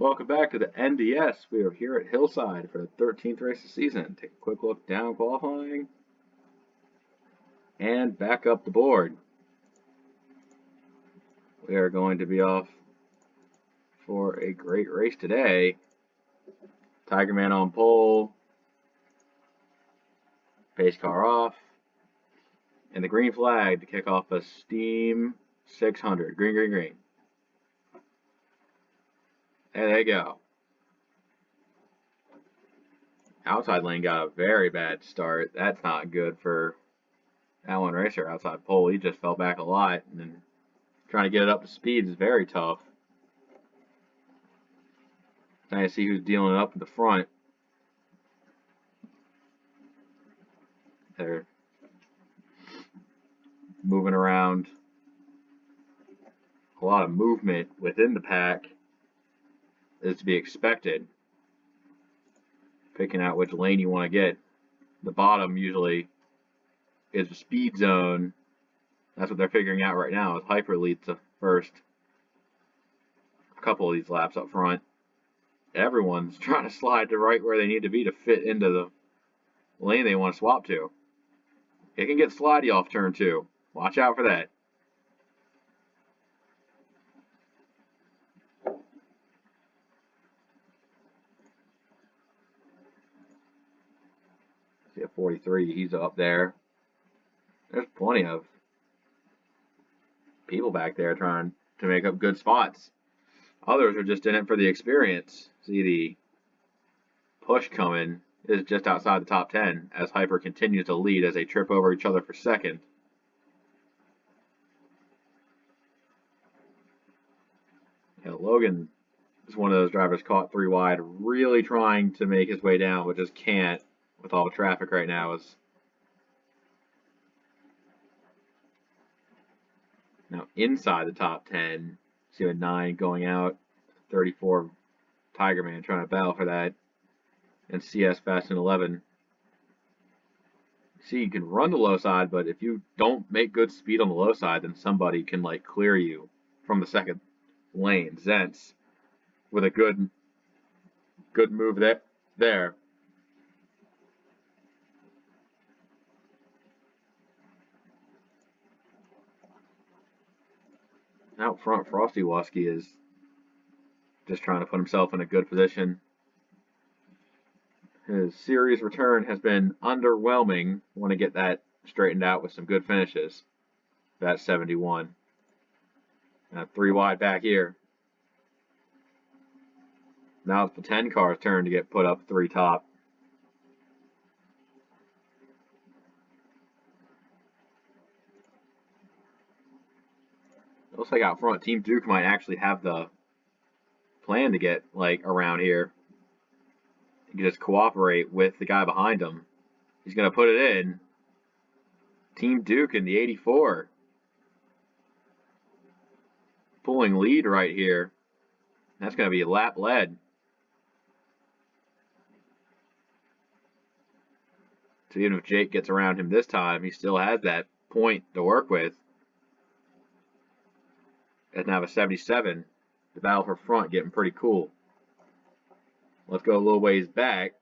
Welcome back to the NDS. We are here at Hillside for the 13th race of the season. Take a quick look down qualifying and back up the board. We are going to be off for a great race today. Tiger Man on pole, pace car off, and the green flag to kick off a Steam 600. Green, green, green. And there you go. Outside lane got a very bad start. That's not good for that one racer. Outside pole, he just fell back a lot, and then trying to get it up to speed is very tough. Now you see who's dealing it up in the front. They're moving around. A lot of movement within the pack is to be expected. Picking out which lane you want to get. The bottom usually is the speed zone. That's what they're figuring out right now, as Hyper leads the first couple of these laps up front. Everyone's trying to slide to right where they need to be to fit into the lane they want to swap to. It can get slidey off turn 2. Watch out for that. See at 43, he's up there. There's plenty of people back there trying to make up good spots. Others are just in it for the experience. See the push coming is just outside the top 10 as Hyper continues to lead as they trip over each other for second. Yeah, Logan is one of those drivers caught 3 wide, really trying to make his way down, but just can't with all the traffic right now. Now inside the top 10, see a 9 going out, 34 Tiger Man trying to battle for that, and CS Fast and 11. See, you can run the low side, but if you don't make good speed on the low side, then somebody can like clear you from the second lane. Zentz with a good move there. Out front, Frosty Wusky is just trying to put himself in a good position. His series return has been underwhelming. Want to get that straightened out with some good finishes. That's 71. Now 3 wide back here. Now it's the 10 car's turn to get put up 3 top. Looks like out front, Team Duke might actually have the plan to get like around here. He can just cooperate with the guy behind him. He's going to put it in. Team Duke in the 84. Pulling lead right here. That's going to be lap led. So even if Jake gets around him this time, he still has that point to work with. And now a 77. The battle for front getting pretty cool. Let's go a little ways back.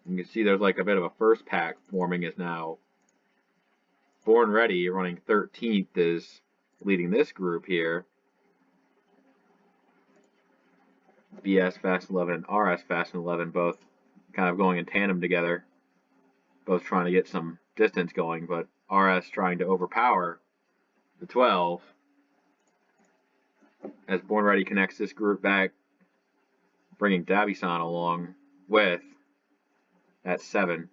You can see there's like a bit of a first pack forming is now. Born Ready, running 13th, is leading this group here. BS Fast 11 and RS Fast 11 both kind of going in tandem together. Both trying to get some distance going, but RS trying to overpower the 12. As Born Ready connects this group back, bringing Davisan along with that 7.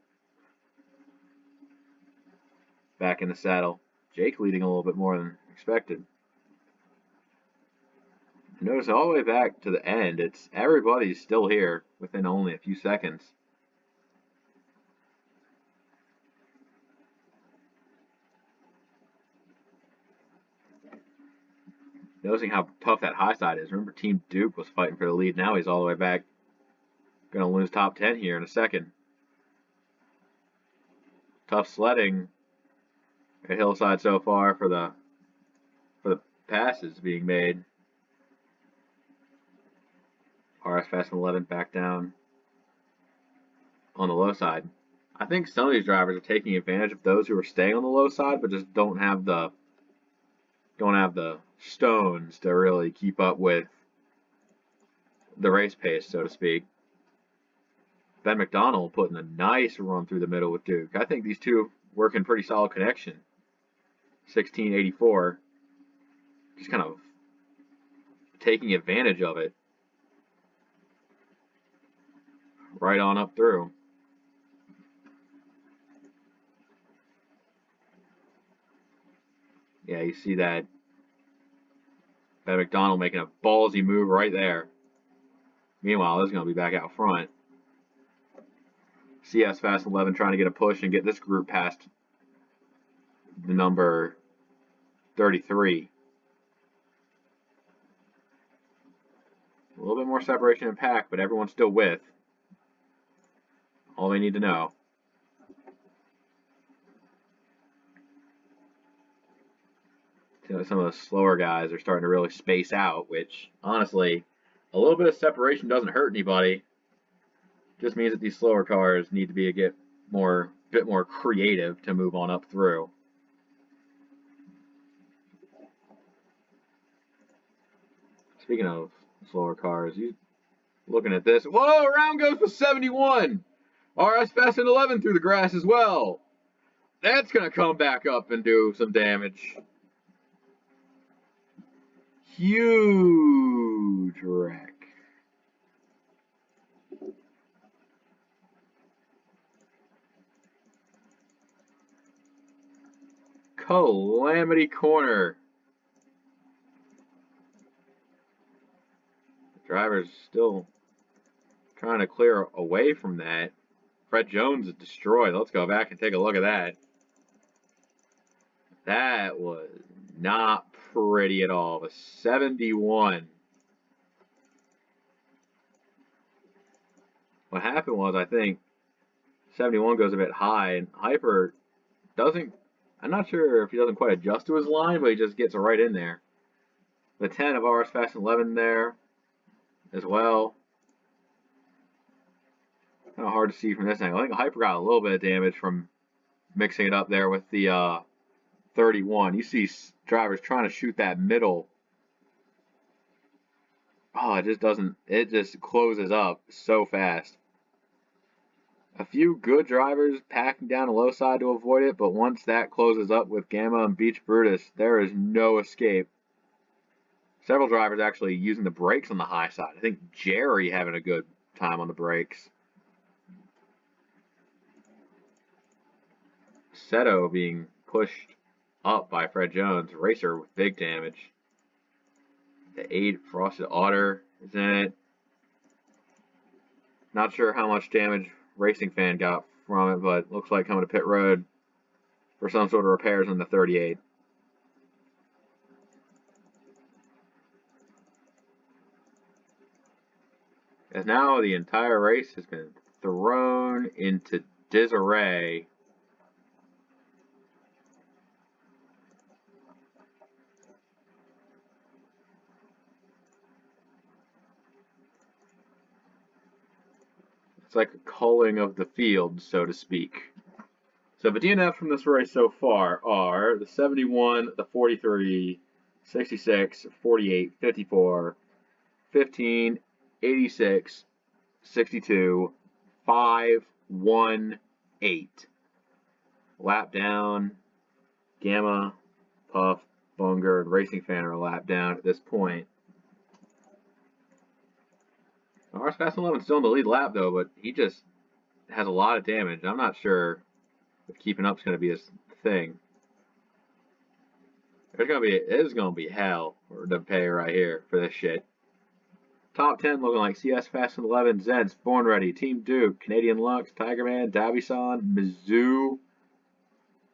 Back in the saddle. Jake leading a little bit more than expected. Notice all the way back to the end, everybody's still here within only a few seconds. Noticing how tough that high side is. Remember, Team Duke was fighting for the lead. Now he's all the way back. Going to lose top 10 here in a second. Tough sledding at Hillside so far for the passes being made. RS Fast 11 back down on the low side. I think some of these drivers are taking advantage of those who are staying on the low side, but just don't have the stones to really keep up with the race pace, so to speak. Ben McDonald putting a nice run through the middle with Duke. I think these two work in pretty solid connection. 1684. Just kind of taking advantage of it. Right on up through. Yeah, you see that Ben McDonald making a ballsy move right there. Meanwhile, this is going to be back out front. CS Fast 11 trying to get a push and get this group past the number 33. A little bit more separation in pack, but everyone's still with. All they need to know. Some of the slower guys are starting to really space out, which, honestly, a little bit of separation doesn't hurt anybody. Just means that these slower cars need to be a bit more creative to move on up through. Speaking of slower cars, you looking at this. Whoa, around goes for 71. RS Fast 11 through the grass as well. That's going to come back up and do some damage. Huge wreck. Calamity corner. The driver's still trying to clear away from that. Fred Jones is destroyed. Let's go back and take a look at that. That was not pretty at all. The 71. What happened was, I think 71 goes a bit high, and Hyper doesn't. I'm not sure if he doesn't quite adjust to his line, but he just gets right in there. The 10 of RS Fast 11 there as well. Kind of hard to see from this angle. I think Hyper got a little bit of damage from mixing it up there with the 31. You see drivers trying to shoot that middle. Oh, it just doesn't. It just closes up so fast. A few good drivers packing down the low side to avoid it, but once that closes up with Gamma and Beach Brutus, there is no escape. Several drivers actually using the brakes on the high side. I think Jerry having a good time on the brakes. Seto being pushed up by Fred Jones. Racer with big damage. The 8 Frosted Otter is in it. Not sure how much damage Racing Fan got from it, but looks like coming to pit road for some sort of repairs on the 38. As now the entire race has been thrown into disarray. It's like a culling of the field, so to speak. So the DNFs from this race so far are the 71, the 43, 66, 48, 54, 15, 86, 62, 5, 1, 8. Lap down, Gamma, Puff, Bunger, and Racing Fan are a lap down at this point. RS Fast 11 still in the lead lap though, but he just has a lot of damage. I'm not sure if keeping up is going to be his thing. It is going to be hell to pay right here for this shit. Top 10 looking like CS Fast 11, Zeds, Born Ready, Team Duke, Canadian Lux, Tigerman, Davison, Mizzou,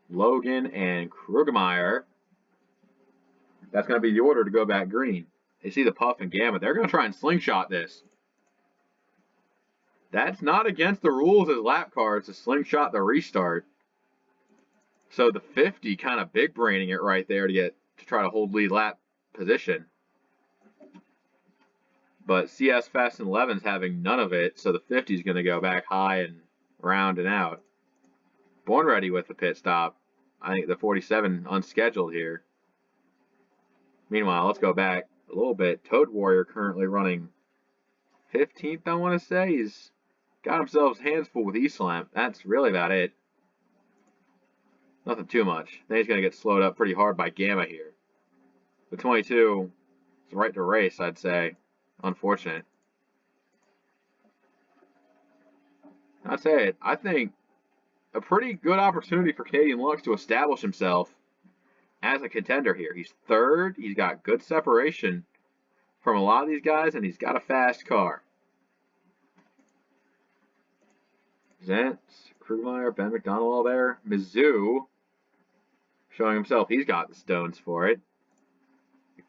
Logan, and Krugemeyer. That's going to be the order to go back green. You see the Puff and Gamma. They're going to try and slingshot this. That's not against the rules as lap cars to slingshot the restart. So the 50 kind of big braining it right there to try to hold lead lap position. But CS Fast and 11's having none of it, so the 50 is going to go back high and round and out. Born Ready with the pit stop. I think the 47 unscheduled here. Meanwhile, let's go back a little bit. Toad Warrior currently running 15th, I want to say. He's got himself hands full with E-Slam. That's really about it. Nothing too much. Then he's going to get slowed up pretty hard by Gamma here. The 22 is right to race, I'd say. Unfortunate. I'd say it. I think a pretty good opportunity for Canadian Lux to establish himself as a contender here. He's third. He's got good separation from a lot of these guys, and he's got a fast car. Zentz, Krugmeyer, Ben McDonald all there. Mizzou showing himself he's got the stones for it.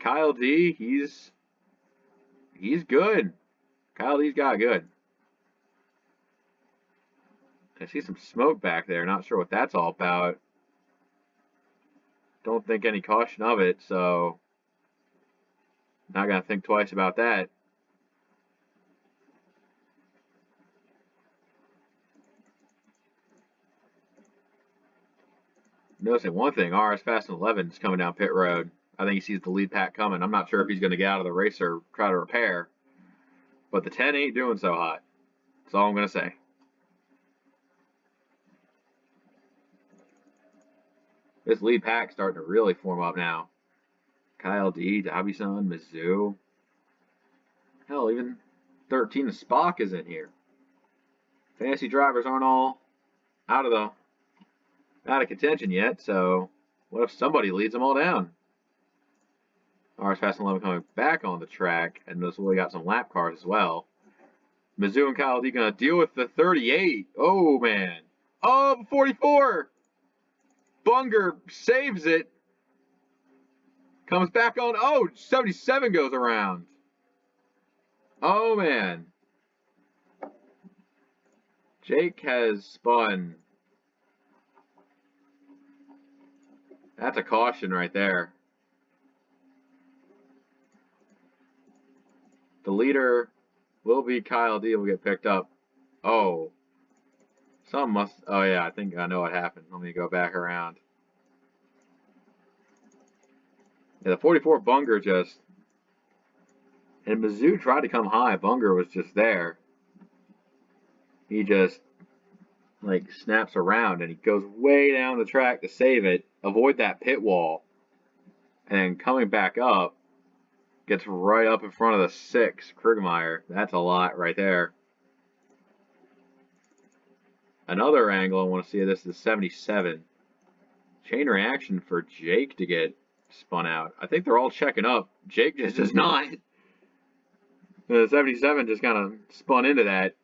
Kyle D, he's good. Kyle D's got good. I see some smoke back there. Not sure what that's all about. Don't think any caution of it, so not going to think twice about that. Noticing one thing, RS Fast and 11 is coming down pit road. I think he sees the lead pack coming. I'm not sure if he's going to get out of the race or try to repair. But the 10 ain't doing so hot. That's all I'm going to say. This lead pack's starting to really form up now. Kyle D, Dobbyson, Mizzou. Hell, even 13 Spock is in here. Fantasy drivers aren't all out of contention yet, so what if somebody leads them all down? RS Fast and 11 coming back on the track, and this really got some lap cars as well. Mizzou and Kyle D gonna deal with the 38. Oh man. Oh, 44! Bunger saves it. Comes back on. Oh, 77 goes around. Oh man. Jake has spun. That's a caution right there. The leader will be Kyle D. will get picked up. Oh. Some must. Oh, yeah, I think I know what happened. Let me go back around. Yeah, the 44 Bunger just. And Mizzou tried to come high. Bunger was just there. He just, like, snaps around and he goes way down the track to save it. Avoid that pit wall. And coming back up, gets right up in front of the 6, Krugmeyer. That's a lot right there. Another angle I want to see of this is 77. Chain reaction for Jake to get spun out. I think they're all checking up. Jake just does not. The 77 just kind of spun into that.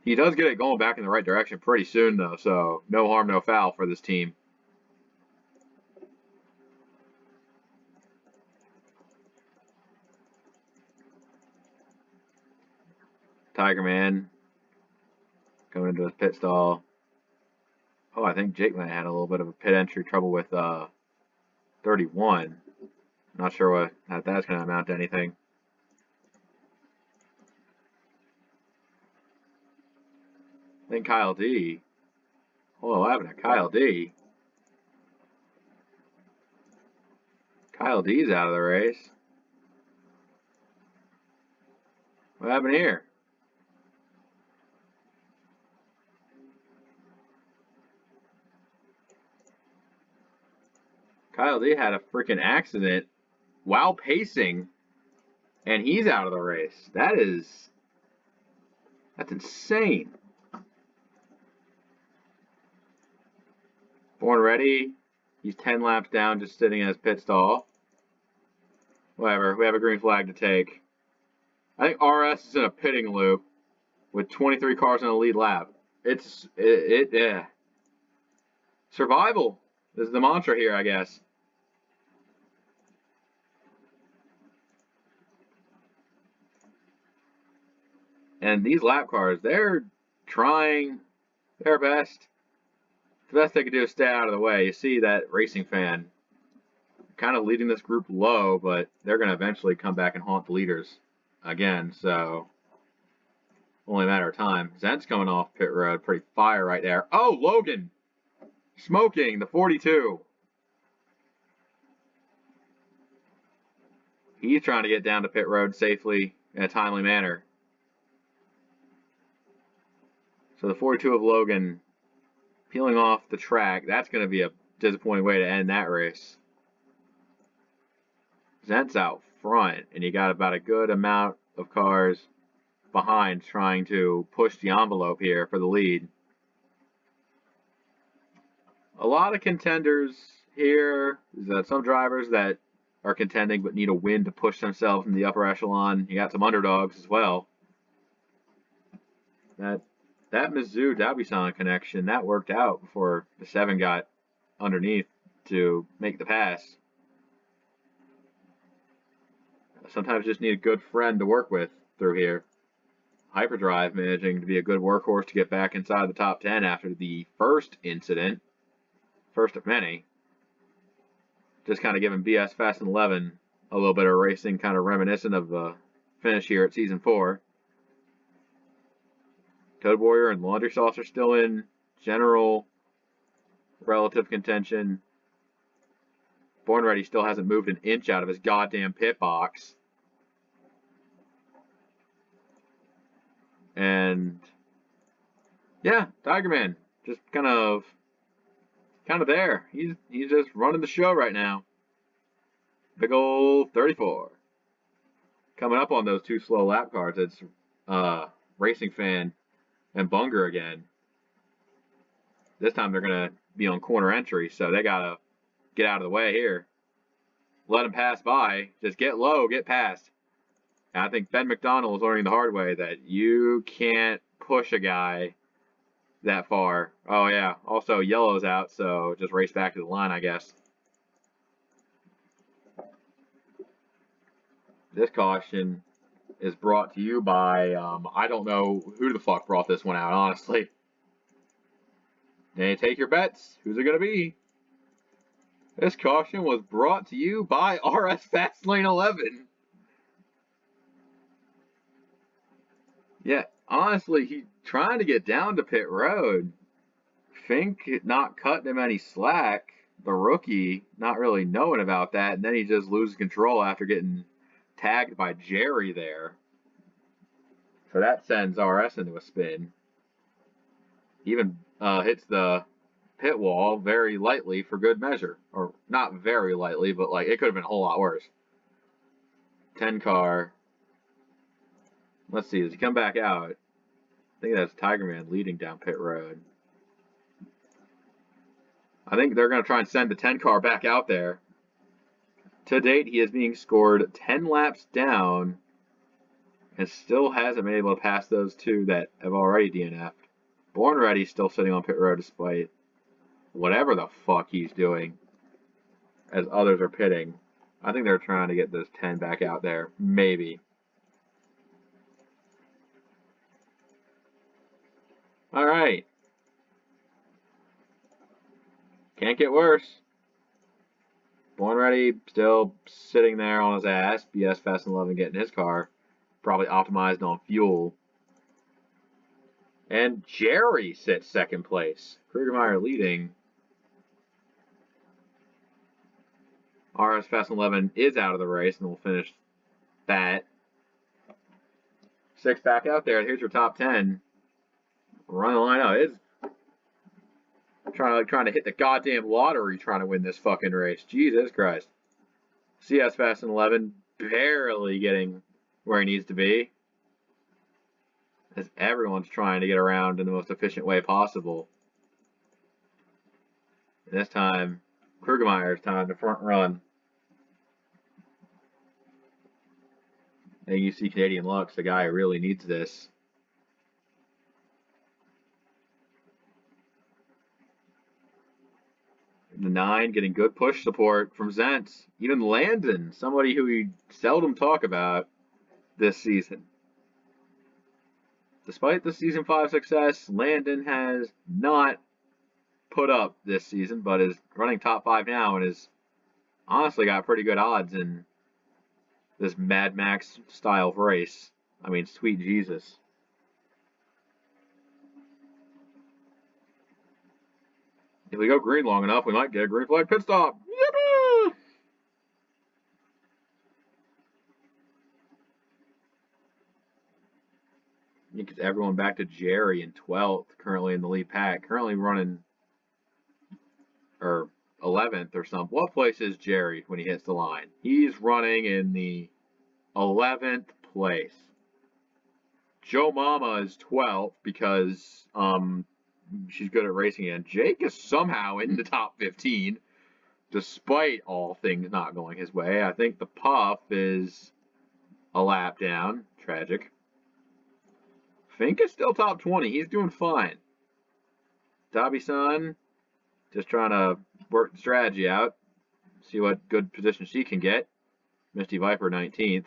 He does get it going back in the right direction pretty soon, though, so no harm, no foul for this team. Tiger Man coming into his pit stall. Oh, I think Jake might have had a little bit of a pit entry trouble with 31. Not sure how that's going to amount to anything. I think Kyle D. Oh, what happened to Kyle D? Kyle D's out of the race. What happened here? Kyle D had a freaking accident while pacing, and he's out of the race. That's insane. Born Ready, he's 10 laps down, just sitting in his pit stall. Whatever, we have a green flag to take. I think RS is in a pitting loop with 23 cars in the lead lap. Yeah. Survival is the mantra here, I guess. And these lap cars, they're trying their best. The best they can do is stay out of the way. You see that racing fan kind of leading this group low, but they're going to eventually come back and haunt the leaders again, so only a matter of time. Zent's coming off pit road, pretty fire right there. Oh, Logan! Smoking the 42. He's trying to get down to pit road safely in a timely manner. So the 42 of Logan peeling off the track. That's going to be a disappointing way to end that race. Zent's out front, and you got about a good amount of cars behind trying to push the envelope here for the lead. A lot of contenders here. There's some drivers that are contending but need a win to push themselves in the upper echelon. You got some underdogs as well. That Mizzou Dabusan connection, that worked out before the 7 got underneath to make the pass. Sometimes you just need a good friend to work with through here. Hyperdrive managing to be a good workhorse to get back inside the top 10 after the first incident. First of many. Just kind of giving BS Fast and 11 a little bit of racing, kind of reminiscent of the finish here at Season 4. Code Warrior and Laundry Sauce are still in general relative contention. Born Ready still hasn't moved an inch out of his goddamn pit box. And yeah, Tiger Man just kind of there. He's just running the show right now. Big old 34. Coming up on those 2 slow lap cars, it's Racing Fan and Bunger again. This time they're gonna be on corner entry, so they gotta get out of the way here. Let them pass by. Just get low, get past. And I think Ben McDonald is learning the hard way that you can't push a guy that far. Oh yeah, also yellow's out, so just race back to the line, I guess. This caution is brought to you by, I don't know who the fuck brought this one out, honestly. Now take your bets. Who's it going to be? This caution was brought to you by RS Fastlane 11. Yeah, honestly, he's trying to get down to pit road. Fink not cutting him any slack. The rookie not really knowing about that, and then he just loses control after getting tagged by Jerry there. So that sends RS into a spin. Even hits the pit wall very lightly for good measure. Or not very lightly, but like it could have been a whole lot worse. 10 car. Let's see, does he come back out? I think that's Tiger Man leading down pit road. I think they're going to try and send the 10 car back out there. To date, he is being scored 10 laps down and still hasn't been able to pass those 2 that have already DNF'd. Born Ready still sitting on pit road despite whatever the fuck he's doing as others are pitting. I think they're trying to get those 10 back out there. Maybe. All right. Can't get worse. Born Ready still sitting there on his ass. BS Fast and 11 getting his car. Probably optimized on fuel. And Jerry sits second place. Kriegermeyer leading. RS Fast and 11 is out of the race, and we'll finish that. 6 back out there. Here's your top 10. Run the line out. It's trying to hit the goddamn lottery trying to win this fucking race. Jesus Christ. CS Fast and 11 barely getting where he needs to be. As everyone's trying to get around in the most efficient way possible. And this time, Kriegermeyer's time to front run. And you see Canadian Lux, the guy who really needs this. The 9 getting good push support from Zent. Even Landon, somebody who we seldom talk about this season. Despite the Season 5 success, Landon has not put up this season, but is running top 5 now and is honestly got pretty good odds in this Mad Max style race. I mean, sweet Jesus. If we go green long enough, we might get a green flag pit stop. Yippee! It gets everyone back to Jerry in 12th, currently in the lead pack. Currently running, or 11th or something. What place is Jerry when he hits the line? He's running in the 11th place. Joe Mama is 12th because she's good at racing again. Jake is somehow in the top 15, despite all things not going his way. I think the Puff is a lap down. Tragic. Fink is still top 20. He's doing fine. Dabi-san just trying to work the strategy out. See what good position she can get. Misty Viper 19th.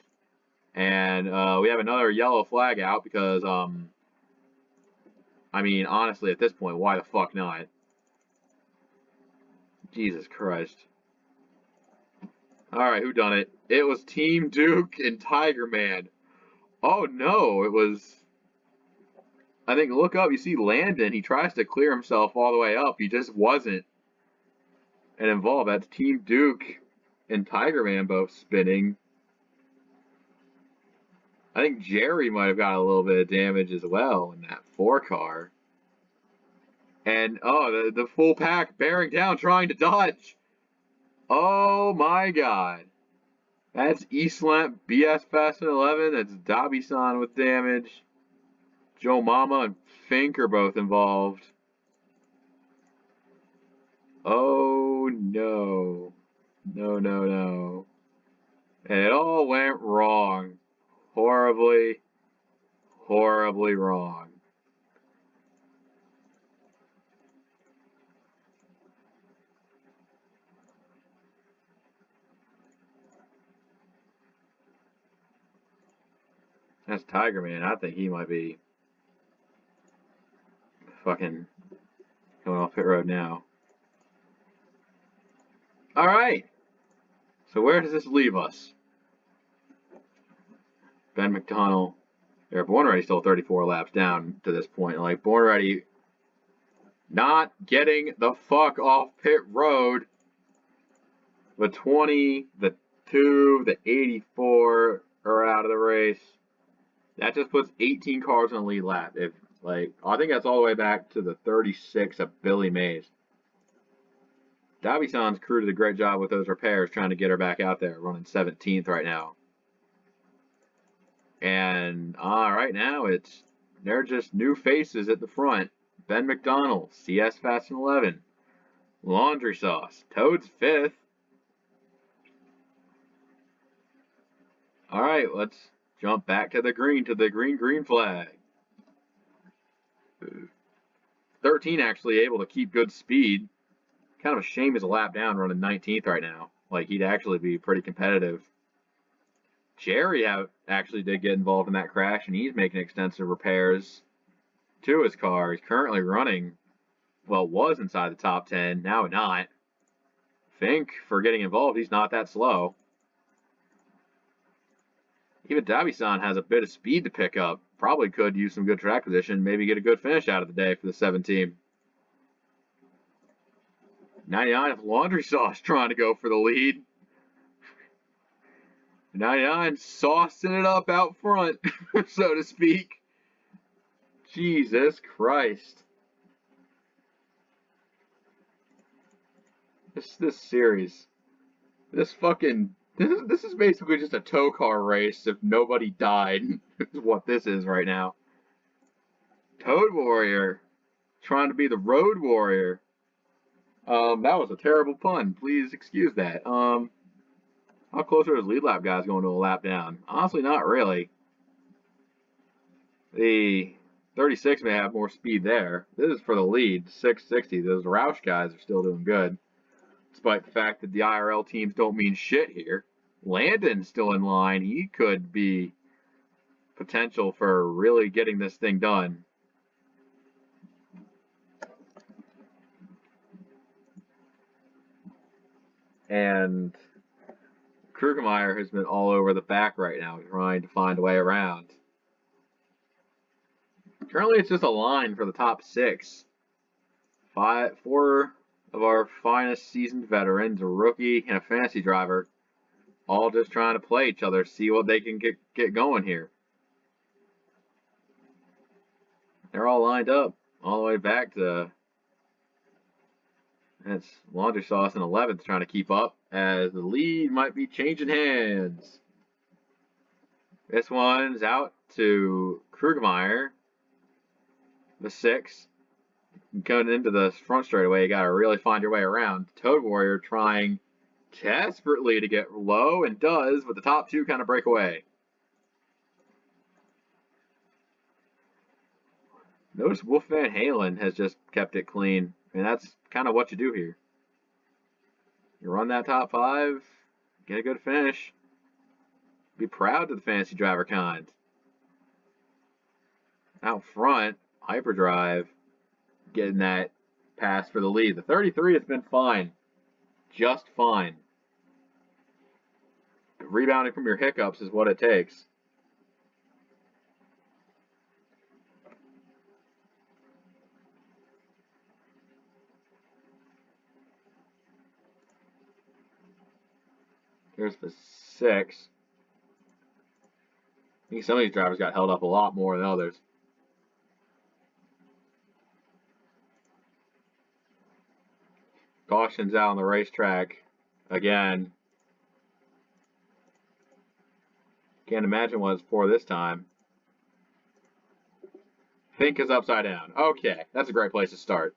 And we have another yellow flag out because, I mean, honestly, at this point, why the fuck not? Jesus Christ. Alright, who done it? It was Team Duke and Tiger Man. Oh no, it was... I think, look up, you see Landon, he tries to clear himself all the way up. He just wasn't. And involved, that's Team Duke and Tiger Man both spinning. I think Jerry might have got a little bit of damage as well in that 4-car. And, oh, the full pack bearing down, trying to dodge. Oh, my God. That's Eastlamp, BS Fast and 11. That's Dabi-san with damage. Joe Mama and Fink are both involved. Oh, no. No, no, no. And it all went wrong. Horribly, horribly wrong. That's Tiger Man. I think he might be fucking going off pit road now. Alright. So where does this leave us? Ben McDonald. Born Ready still 34 laps down to this point. Like, Born Ready not getting the fuck off pit road. The 20, the 2, the 84 are out of the race. That just puts 18 cars on the lead lap. If, like, I think that's all the way back to the 36 of Billy Mays. Dabi-san's crew did a great job with those repairs, trying to get her back out there, running 17th right now. And right now they're just new faces at the front. Ben McDonald, CS Fast and 11, Laundry Sauce, Toad's 5th. All right, let's jump back to the green flag. 13 actually able to keep good speed. Kind of a shame he's a lap down running 19th right now. Like, he'd actually be pretty competitive. Jerry actually did get involved in that crash, and he's making extensive repairs to his car. He's currently running, well, was inside the top 10, now not. Fink, for getting involved, he's not that slow. Even Dabi-san has a bit of speed to pick up. Probably could use some good track position, maybe get a good finish out of the day for the 7 team. 99 of Laundry Sauce trying to go for the lead. 99 saucing it up out front, so to speak. Jesus Christ. This series. This is basically just a tow car race if nobody died. Is what this is right now. Toad Warrior trying to be the Road Warrior. That was a terrible pun. Please excuse that. How close are those lead lap guys going to a lap down? Honestly, not really. The 36 may have more speed there. This is for the lead, 660. Those Roush guys are still doing good, despite the fact that the IRL teams don't mean shit here. Landon's still in line. He could be potential for really getting this thing done. And Krugemeyer has been all over the back right now, trying to find a way around. Currently, it's just a line for the top 6. 4 of our finest seasoned veterans, a rookie and a fantasy driver, all just trying to play each other, see what they can get going here. They're all lined up all the way back to. That's Laundry Sauce in 11th trying to keep up as the lead might be changing hands. This one's out to Krugemeyer, the 6. Going into the front straightaway, you got to really find your way around. Toad Warrior trying desperately to get low and does, but the top 2 kind of break away. Notice Wolf Van Halen has just kept it clean. I mean, that's kind of what you do here. You run that top 5, get a good finish. Be proud to the fantasy driver kind. Out front, Hyperdrive getting that pass for the lead. The 33 has been fine. Just fine. Rebounding from your hiccups is what it takes. Here's the 6. I think some of these drivers got held up a lot more than others. Caution's out on the racetrack again. Can't imagine what it's for this time. Fink is upside down. Okay, that's a great place to start.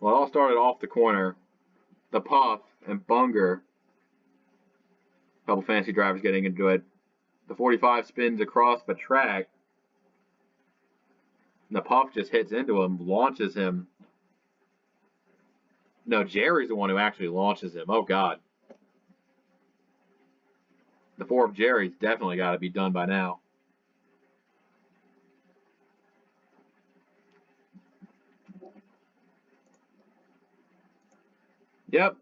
Well, it all started off the corner. The Puff and Bunger. A couple fancy drivers getting into it. The 45 spins across the track. The Puff just hits into him, launches him. No, Jerry's the one who actually launches him. Oh, God. The 4 of Jerry's definitely got to be done by now. Yep.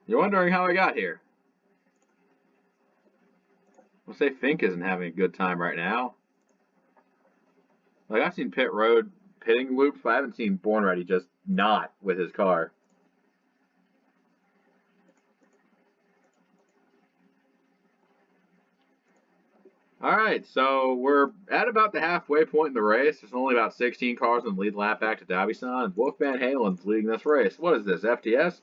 You're wondering how I got here. I'll say Fink isn't having a good time right now. Like, I've seen pit road pitting loops, but I haven't seen Born Ready just not with his car. Alright, so we're at about the halfway point in the race. There's only about 16 cars in the lead lap back to Davison, and Wolf Van Halen's leading this race. What is this, FTS?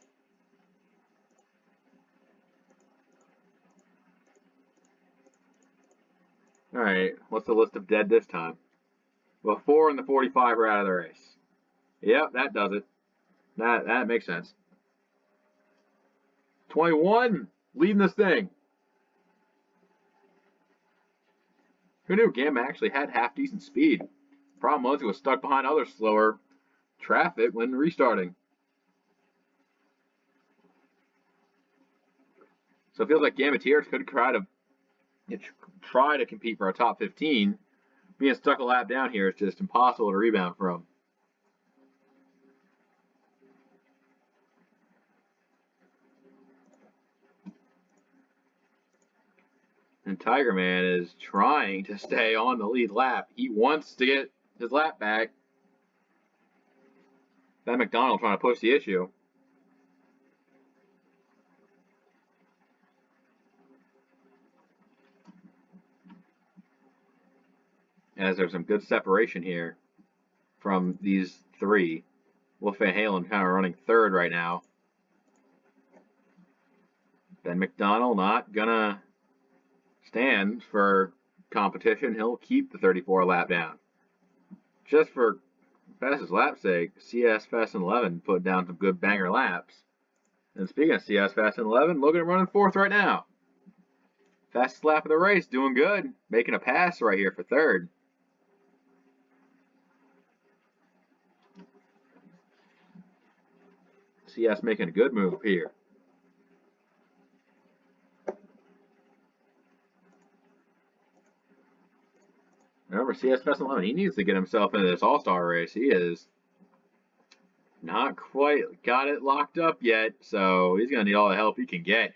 Alright, what's the list of dead this time? Well, 4 and the 45 are out of the race. Yep, that does it. That makes sense. 21 leading this thing. Who knew Gamma actually had half-decent speed? Problem was he was stuck behind other slower traffic when restarting. So it feels like Gamma Tears could try to compete for a top 15. Being stuck a lap down here is just impossible to rebound from. And Tiger Man is trying to stay on the lead lap. He wants to get his lap back. That McDonald trying to push the issue. As there's some good separation here from these 3. Wolf Van Halen kind of running 3rd right now. Ben McDonald not gonna stand for competition. He'll keep the 34 lap down. Just for fastest lap sake, CS Fast and 11 put down some good banger laps. And speaking of CS Fast and 11, look at him running 4th right now. Fastest lap of the race, doing good. Making a pass right here for 3rd. CS making a good move here. Remember, CS Fest 11, he needs to get himself into this All-Star race. He is Not quite got it locked up yet, so he's going to need all the help he can get.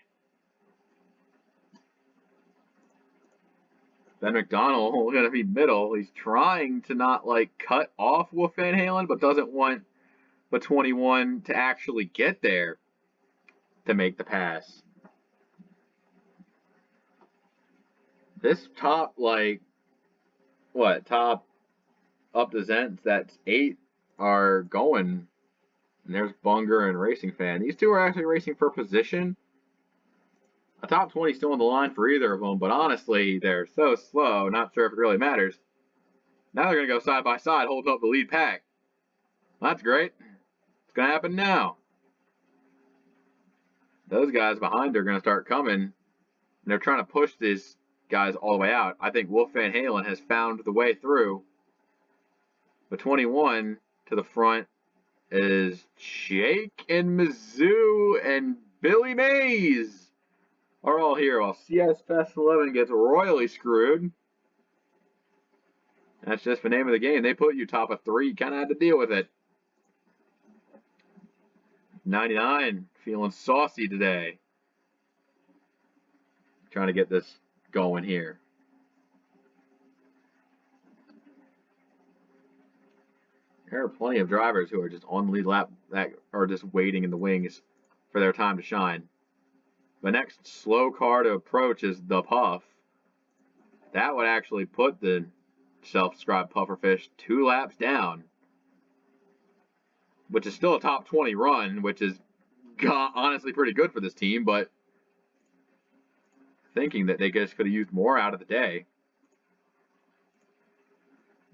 Ben McDonald going to be middle. He's trying to not like cut off Wolf Van Halen, but doesn't want the 21 to actually get there to make the pass. This top, like, top up to Zents, that's 8 are going. And there's Bunger and Racing Fan. These two are actually racing for position. A top 20 still on the line for either of them, but honestly, they're so slow, not sure if it really matters. Now they're going to go side by side, holding up the lead pack. That's great. It's going to happen now. Those guys behind are going to start coming, and they're trying to push these guys all the way out. I think Wolf Van Halen has found the way through. The 21 to the front is Jake and Mizzou and Billy Mays are all here, while CS Fest 11 gets royally screwed. That's just the name of the game. They put you top of 3. Kind of had to deal with it. 99 feeling saucy today. Trying to get this going here. There are plenty of drivers who are just on the lead lap that are just waiting in the wings for their time to shine. The next slow car to approach is the Puff. That would actually put the self-described pufferfish 2 laps down, which is still a top 20 run, which is honestly pretty good for this team, but thinking that they just could have used more out of the day.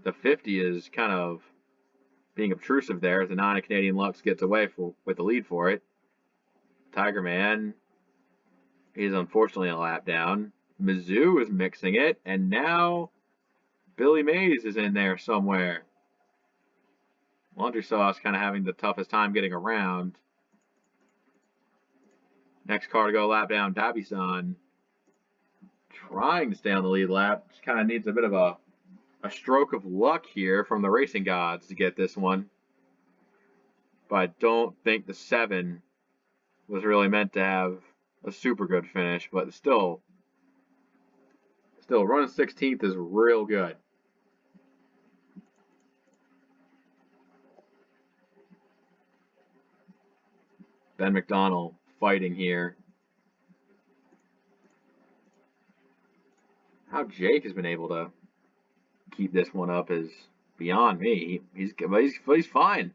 The 50 is kind of being obtrusive there as the 9 of Canadian Lux gets away with the lead for it. Tiger Man, he's unfortunately a lap down. Mizzou is mixing it, and now Billy Mays is in there somewhere. Laundry Sauce kind of having the toughest time getting around. Next car to go lap down, Dabi-san. Trying to stay on the lead lap. Just kind of needs a bit of a stroke of luck here from the racing gods to get this one. But I don't think the 7 was really meant to have a super good finish, but still running 16th is real good. Ben McDonald fighting here. How Jake has been able to keep this one up is beyond me. He's fine.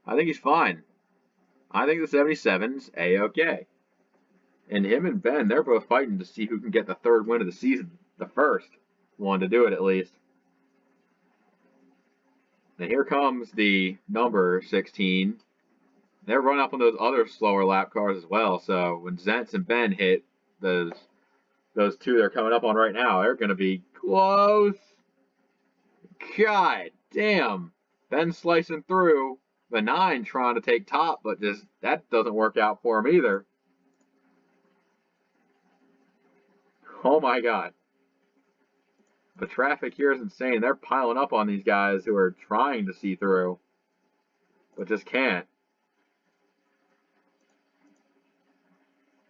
I think he's fine. I think the 77's A-okay. And him and Ben, they're both fighting to see who can get the 3rd win of the season. The first one to do it, at least. And here comes the number 16. They're running up on those other slower lap cars as well. So when Zents and Ben hit those 2 they're coming up on right now, they're going to be close. God damn. Ben slicing through the 9 trying to take top, but just that doesn't work out for him either. Oh my God. The traffic here is insane. They're piling up on these guys who are trying to see through, but just can't.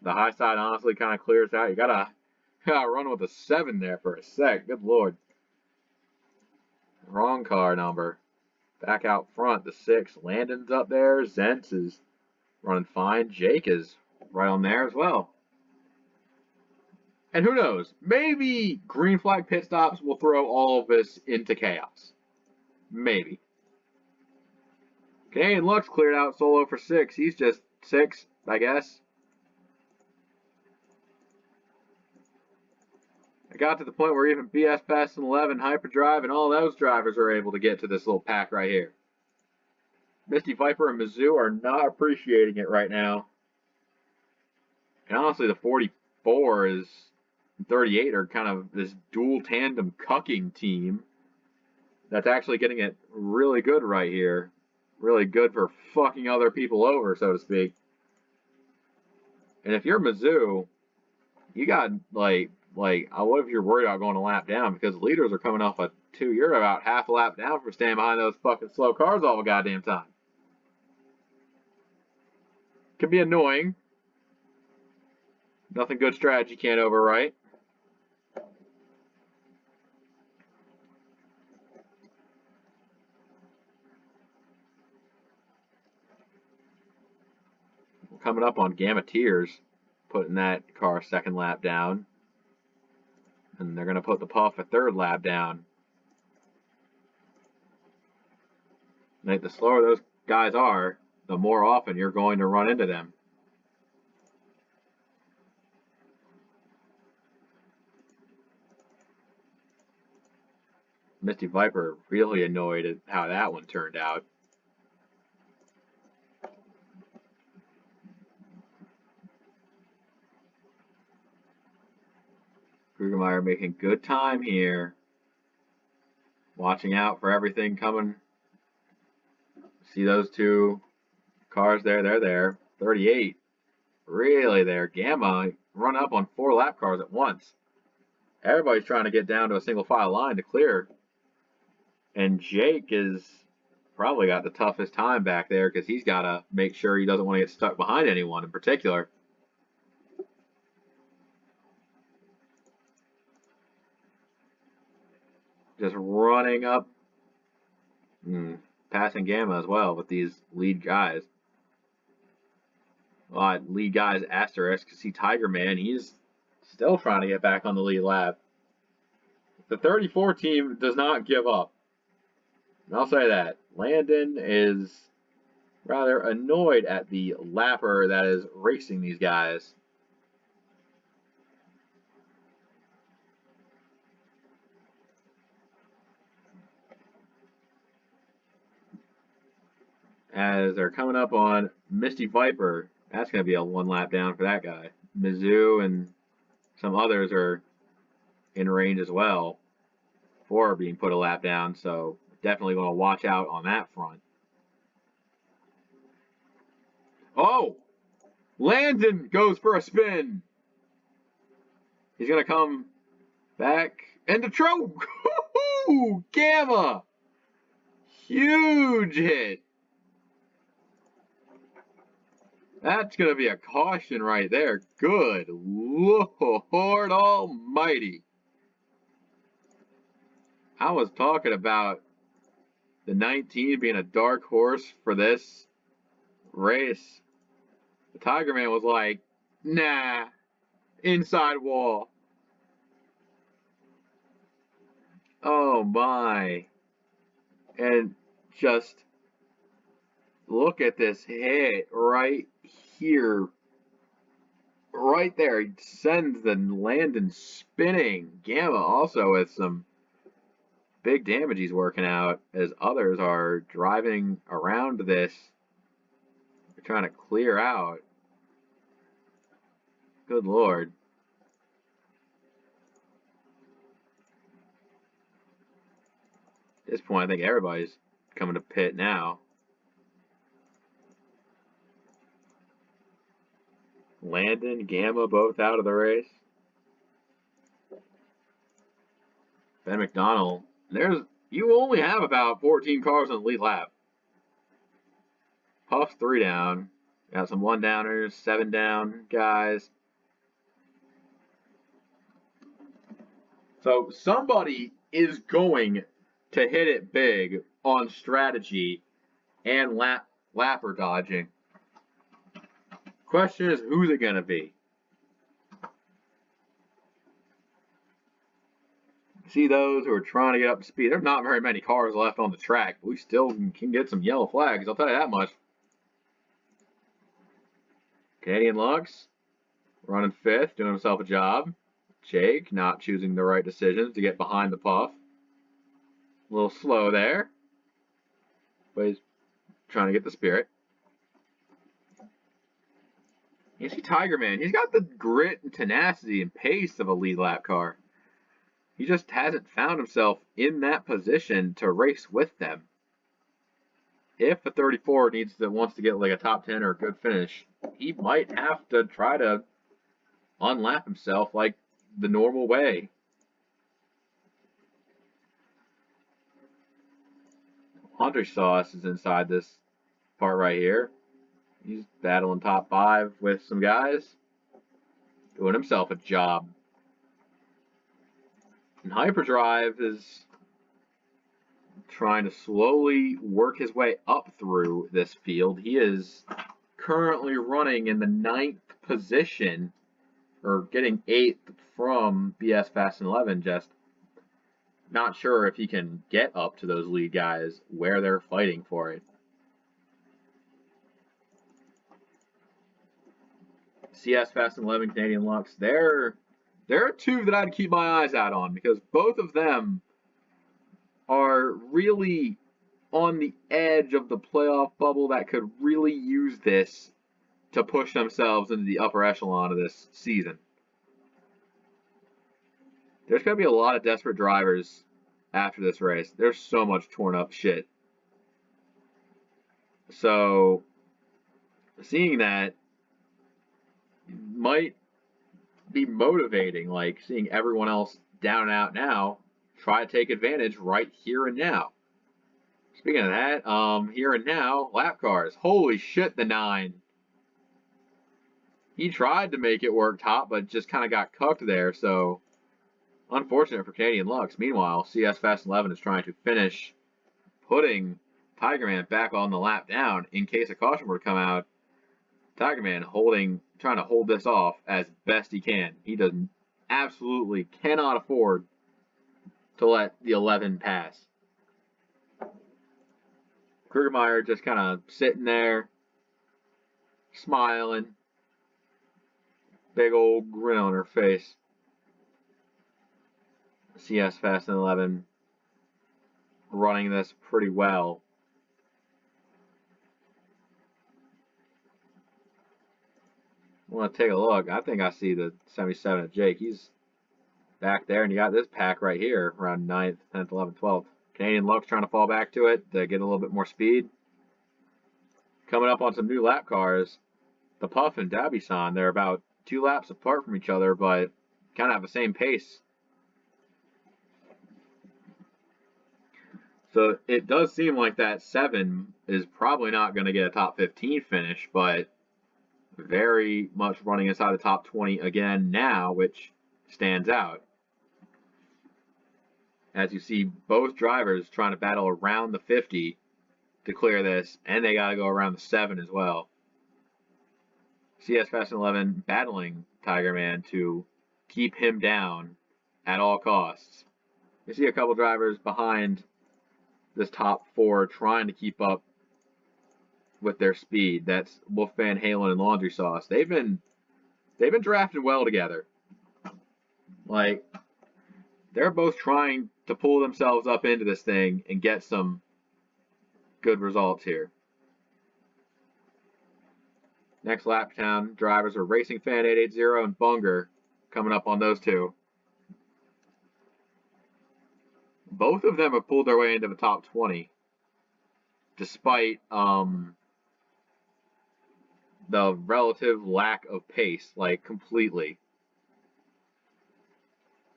The high side honestly kind of clears out. You gotta run with a 7 there for a sec. Good Lord. Wrong car number. Back out front, the 6. Landon's up there. Zents is running fine. Jake is right on there as well. And who knows? Maybe green flag pit stops will throw all of this into chaos. Maybe. Canadian Lux cleared out solo for 6. He's just 6, I guess. I got to the point where even BS Fast and 11, Hyperdrive, and all those drivers are able to get to this little pack right here. Misty Viper and Mizzou are not appreciating it right now. And honestly, the 44 is 38 are kind of this dual tandem cucking team that's actually getting it really good right here. Really good for fucking other people over, so to speak. And if you're Mizzou, you got what if you're worried about going a lap down because leaders are coming off a 2. You're about half a lap down for staying behind those fucking slow cars all the goddamn time. Can be annoying. Nothing good strategy can't overwrite. Coming up on Gamma Tears, putting that car second lap down. And they're going to put the Puff a third lap down. Like, the slower those guys are, the more often you're going to run into them. Misty Viper really annoyed at how that one turned out. Krugermeyer making good time here. Watching out for everything coming. See those two cars there? They're there. 38. Really there. Gamma run up on 4 lap cars at once. Everybody's trying to get down to a single file line to clear. And Jake is probably got the toughest time back there because he's got to make sure he doesn't want to get stuck behind anyone in particular. Just running up, passing Gamma as well with these lead guys. Lead guys asterisk. See Tiger Man, he's still trying to get back on the lead lap. The 34 team does not give up. And I'll say that. Landon is rather annoyed at the lapper that is racing these guys. As they're coming up on Misty Viper, that's going to be a 1 lap down for that guy. Mizzou and some others are in range as well for being put a lap down, so definitely going to watch out on that front. Oh! Landon goes for a spin. He's going to come back and the choke. Gamma! Huge hit. That's going to be a caution right there. Good Lord Almighty. I was talking about the 19 being a dark horse for this race. The Tiger Man was like, nah, inside wall. Oh my. And just look at this hit right here. Right there. He sends the Landon spinning. Gamma also with some big damage he's working out as others are driving around this. They're trying to clear out. Good Lord. At this point, I think everybody's coming to pit now. Landon, Gamma, both out of the race. Ben McDonald, you only have about 14 cars on the lead lap. Puff's 3 down. Got some 1-downers, 7 down guys. So somebody is going to hit it big on strategy and lapper dodging. Question is, who's it going to be? See those who are trying to get up to speed. There's not very many cars left on the track, but we still can get some yellow flags. I'll tell you that much. Canadian Lux running 5th, doing himself a job. Jake not choosing the right decisions to get behind the Puff. A little slow there, but he's trying to get the spirit. You see Tiger Man, he's got the grit and tenacity and pace of a lead lap car. He just hasn't found himself in that position to race with them. If a 34 wants to get like a top 10 or a good finish, he might have to try to unlap himself like the normal way. Hunter Sauce is inside this part right here. He's battling top 5 with some guys. Doing himself a job. And Hyperdrive is trying to slowly work his way up through this field. He is currently running in the 9th position, or getting 8th from BS Fast and 11. Just not sure if he can get up to those lead guys where they're fighting for it. CS Fast and 11, Canadian Lux, there are two that I'd keep my eyes out on because both of them are really on the edge of the playoff bubble that could really use this to push themselves into the upper echelon of this season. There's going to be a lot of desperate drivers after this race. There's so much torn up shit. So, seeing that might be motivating, like seeing everyone else down and out now, try to take advantage right here and now. Speaking of that, here and now, lap cars. Holy shit, the 9. He tried to make it work top, but just kind of got cucked there, so unfortunate for Canadian Lux. Meanwhile, CS Fast 11 is trying to finish putting Tiger Man back on the lap down in case a caution were to come out. Tiger Man trying to hold this off as best he can. He absolutely cannot afford to let the 11 pass. Krugermeyer just kind of sitting there, smiling, big old grin on her face. CS Fast and 11 running this pretty well. I want to take a look. I think I see the 77 of Jake. He's back there, and you got this pack right here around 9th, 10th, 11th, 12th. Canadian Lux trying to fall back to it to get a little bit more speed. Coming up on some new lap cars. The Puff and Dabi-san, they're about 2 laps apart from each other, but kind of have the same pace. So it does seem like that 7 is probably not going to get a top 15 finish, but very much running inside the top 20 again now, which stands out. As you see, both drivers trying to battle around the 50 to clear this, and they got to go around the 7 as well. CS Fast and 11 battling Tiger Man to keep him down at all costs. You see a couple drivers behind this top 4 trying to keep up with their speed. That's Wolfman, Halen, and Laundry Sauce. They've been drafted well together. Like, they're both trying to pull themselves up into this thing and get some good results here. Next lap down, drivers are Racing Fan 880 and Bunger coming up on those two. Both of them have pulled their way into the top 20, despite the relative lack of pace, like completely.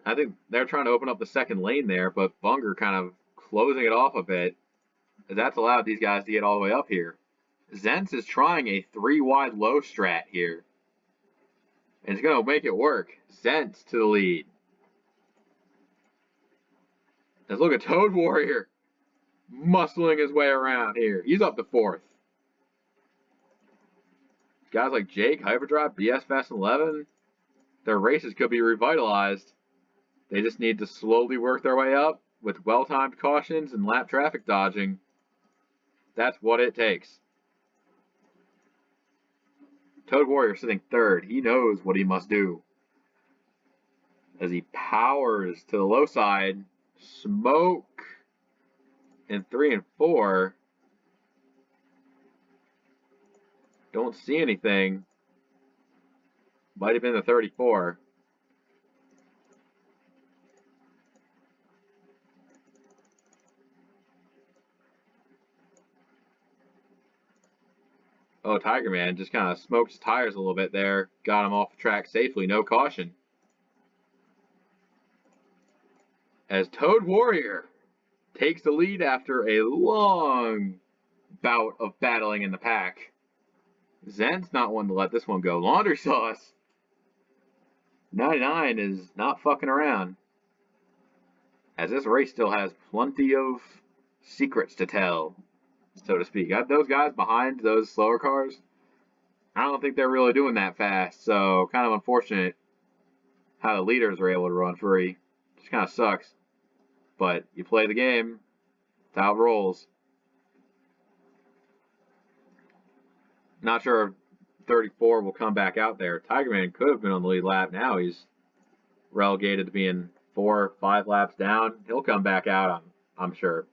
I think they're trying to open up the second lane there, but Bunger kind of closing it off a bit, as that's allowed these guys to get all the way up here. Zentz is trying a 3-wide low strat here, and it's going to make it work. Zentz to the lead. Let's look at Toad Warrior muscling his way around here. He's up to 4th. Guys like Jake, Hyperdrive, BS Fast 11, their races could be revitalized. They just need to slowly work their way up with well-timed cautions and lap traffic dodging. That's what it takes. Toad Warrior sitting 3rd. He knows what he must do. As he powers to the low side, smoke in 3 and 4. Don't see anything. Might have been the 34. Oh, Tiger Man just kind of smoked his tires a little bit there. Got him off the track safely. No caution. As Toad Warrior takes the lead after a long bout of battling in the pack. Zen's not one to let this one go. Laundry Sauce. 99 is not fucking around. As this race still has plenty of secrets to tell, so to speak. Those guys behind those slower cars, I don't think they're really doing that fast, so kind of unfortunate how the leaders are able to run free. Just kind of sucks. But you play the game, it's how it rolls. Not sure if 34 will come back out there. Tiger Man could have been on the lead lap. Now he's relegated to being 4 or 5 laps down. He'll come back out, I'm sure.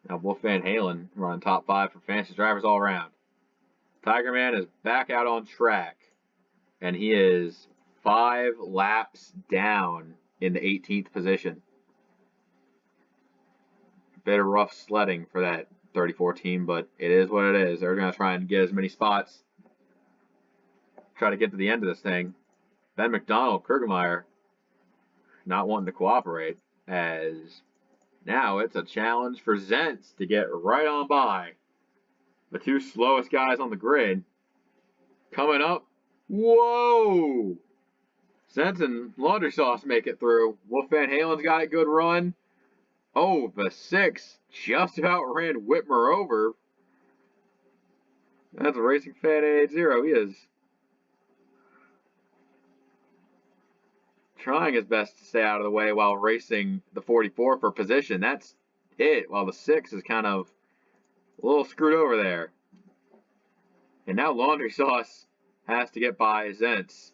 Now Wolf Van Halen running top 5 for fantasy drivers all around. Tiger Man is back out on track, and he is 5 laps down in the 18th position. Bit of rough sledding for that 34 team, but it is what it is. They're going to try and get as many spots. Try to get to the end of this thing. Ben McDonald, Kurgemeyer, not wanting to cooperate, as now it's a challenge for Zentz to get right on by the 2 slowest guys on the grid. Coming up, whoa! Zentz and Laundry Sauce make it through. Wolf Van Halen's got a good run. Oh, the 6 just about ran Whitmer over. That's a Racing Fan 880. He is trying his best to stay out of the way while racing the 44 for position. That's it, while the 6 is kind of a little screwed over there. And now Laundry Sauce has to get by Zentz.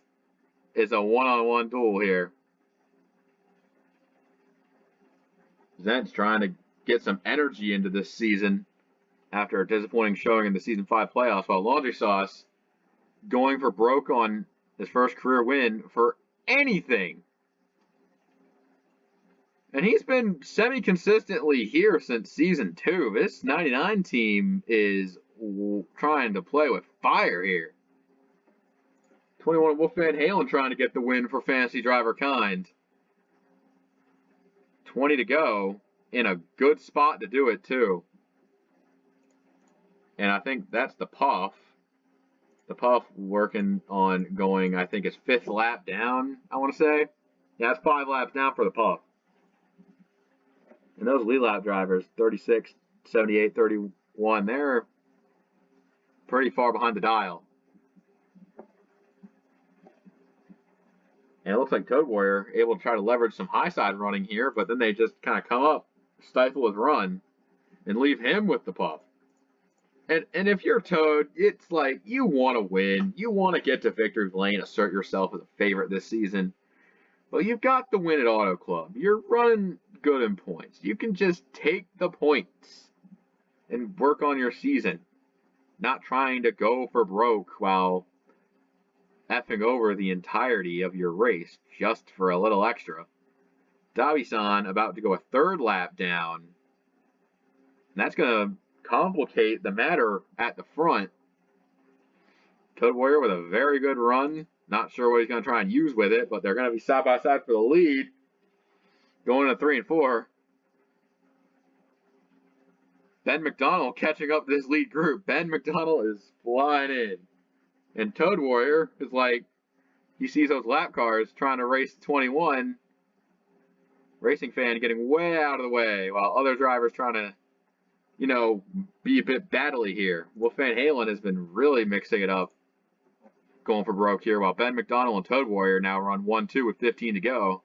It's a one-on-one duel here. Zentz trying to get some energy into this season after a disappointing showing in the Season 5 playoffs, while Laundry Sauce going for broke on his first career win for anything. And he's been semi-consistently here since Season 2. This 99 team is trying to play with fire here. 21 Wolf Van Halen trying to get the win for Fantasy Driver Kind. 20 to go, in a good spot to do it too. And I think that's the Puff. The Puff working on going, I think it's 5th lap down, I want to say. Yeah, it's 5 laps down for the Puff. And those lead lap drivers, 36, 78, 31, they're pretty far behind the dial. And it looks like Toad Warrior able to try to leverage some high side running here, but then they just kind of come up, stifle his run, and leave him with the Puff. And if you're Toad, it's like you want to win. You want to get to victory lane, assert yourself as a favorite this season. But you've got the win at Auto Club. You're running good in points. You can just take the points and work on your season. Not trying to go for broke while effing over the entirety of your race just for a little extra. Dabi-san about to go a 3rd lap down. And that's going to complicate the matter at the front. Toad Warrior with a very good run. Not sure what he's going to try and use with it, but they're going to be side by side for the lead. Going to 3 and 4. Ben McDonald catching up to this lead group. Ben McDonald is flying in. And Toad Warrior is like, he sees those lap cars trying to race 21. Racing Fan getting way out of the way while other drivers trying to, be a bit battly here. Wolf Van Halen has been really mixing it up, going for broke here, while Ben McDonald and Toad Warrior now run 1-2 with 15 to go.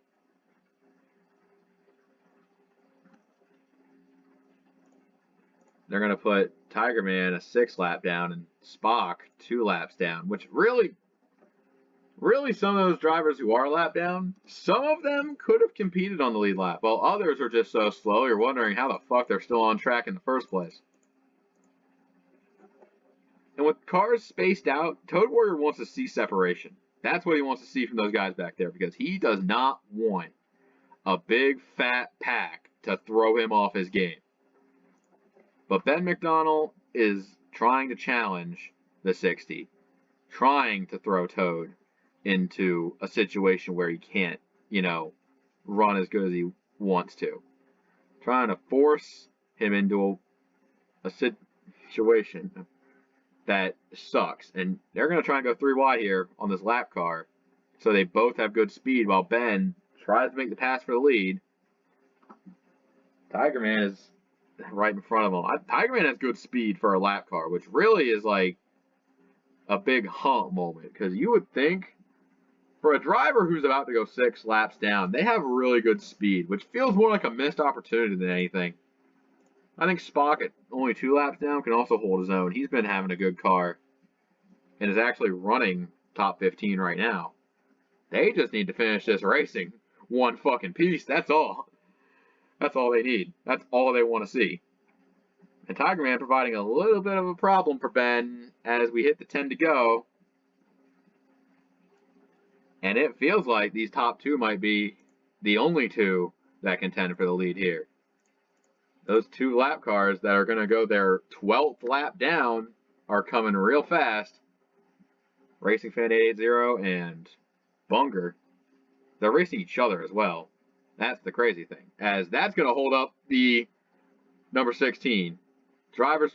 They're going to put Tiger Man a 6 lap down and Spock 2 laps down, which really some of those drivers who are lap down, some of them could have competed on the lead lap, while others are just so slow you're wondering how the fuck they're still on track in the first place. And with cars spaced out, Toad Warrior wants to see separation. That's what he wants to see from those guys back there, because he does not want a big fat pack to throw him off his game. But Ben McDonald is trying to challenge the 60, trying to throw Toad into a situation where he can't, run as good as he wants to. Trying to force him into situation that sucks. And they're going to try and go 3 wide here on this lap car. So they both have good speed while Ben tries to make the pass for the lead. Tiger Man is right in front of him. Tiger Man has good speed for a lap car, which really is like a big hump moment. Because you would think for a driver who's about to go 6 laps down, they have really good speed, which feels more like a missed opportunity than anything. I think Spock at only 2 laps down can also hold his own. He's been having a good car and is actually running top 15 right now. They just need to finish this racing one fucking piece. That's all. That's all they need. That's all they want to see. And Tiger Man providing a little bit of a problem for Ben as we hit the 10 to go. And it feels like these top 2 might be the only 2 that contend for the lead here. Those 2 lap cars that are going to go their 12th lap down are coming real fast. Racing Fan 880 and Bunger. They're racing each other as well. That's the crazy thing. As that's going to hold up the number 16. Drivers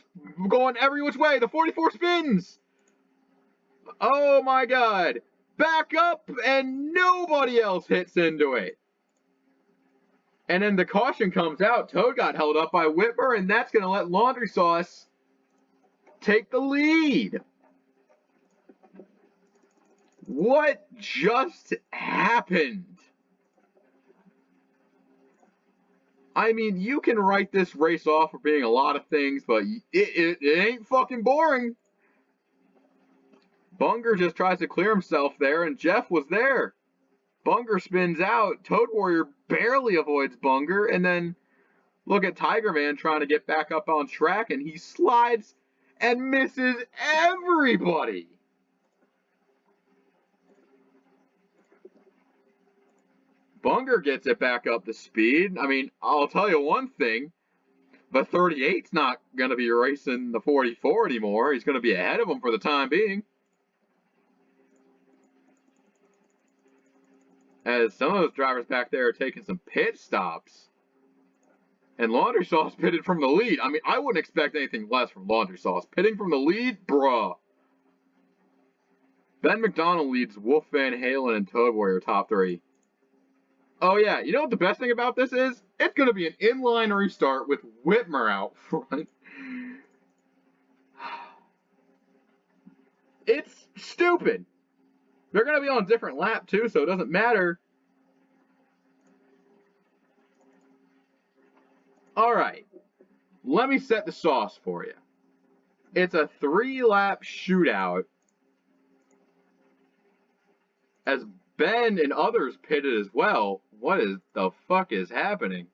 going every which way. The 44 spins. Oh my God. Back up and nobody else hits into it. And then the caution comes out. Toad got held up by Whitmer, and that's going to let Laundry Sauce take the lead. What just happened? I mean, you can write this race off for being a lot of things, but it ain't fucking boring. Bunger just tries to clear himself there, and Jeff was there. Bunger spins out. Toad Warrior barely avoids Bunger, and then look at Tiger Man trying to get back up on track, and he slides and misses everybody. Bunger gets it back up to speed. I mean, I'll tell you one thing. The 38's not going to be racing the 44 anymore. He's going to be ahead of him for the time being. As some of those drivers back there are taking some pit stops. And Laundry Sauce pitted from the lead. I mean, I wouldn't expect anything less from Laundry Sauce. Pitting from the lead? Bruh. Ben McDonald leads Wolf Van Halen and Toad Warrior top 3. Oh yeah, you know what the best thing about this is? It's going to be an inline restart with Whitmer out front. It's stupid. They're going to be on a different lap too, so it doesn't matter. Alright, let me set the sauce for you. It's a 3-lap shootout as Ben and others pitted as well. What is the fuck is happening?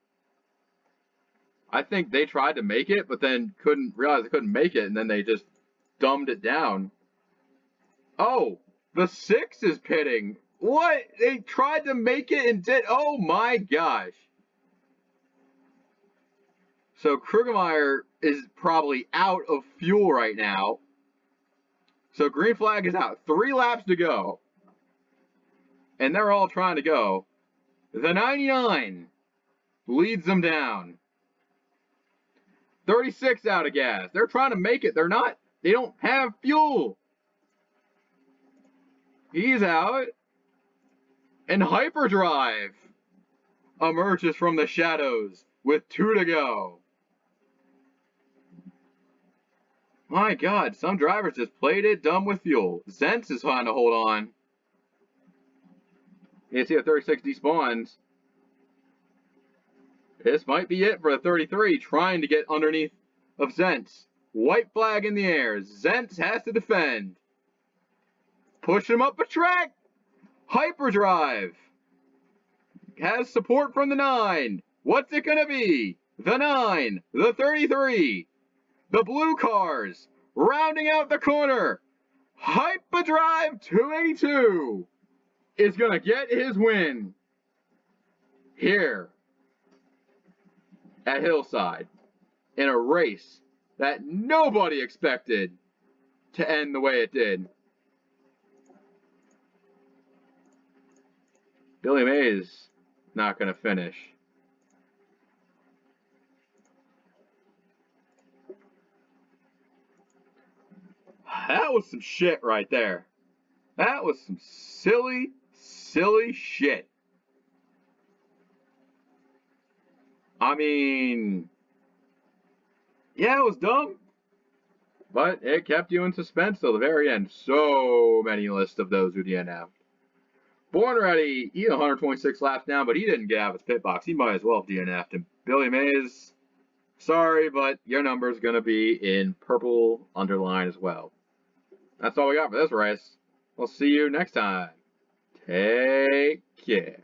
I think they tried to make it, but then couldn't realize they couldn't make it, and then they just dumbed it down. Oh, the 6 is pitting. What? They tried to make it and did. Oh my gosh. So Krugemeyer is probably out of fuel right now. So green flag is out. 3 laps to go. And they're all trying to go. The 99 leads them down. 36 out of gas. They're trying to make it. They don't have fuel. He's out. And Hyperdrive emerges from the shadows with 2 to go. My God, some drivers just played it dumb with fuel. Zentz is trying to hold on. You see a 36 despawns. This might be it for a 33 trying to get underneath of Zentz. White flag in the air. Zentz has to defend. Push him up a track. Hyperdrive has support from the 9. What's it going to be? The 9, the 33, the blue cars rounding out the corner. Hyperdrive 282 is going to get his win here at Hillside in a race that nobody expected to end the way it did. Billy Mays not going to finish. That was some shit right there. That was some silly, silly shit. I mean, yeah, it was dumb, but it kept you in suspense till the very end. So many lists of those who DNF'd. Born Ready, he had 126 laps down, but he didn't get out of his pit box. He might as well have DNF'd. And Billy Mays, sorry, but your number's going to be in purple underline as well. That's all we got for this race. We'll see you next time. Take care.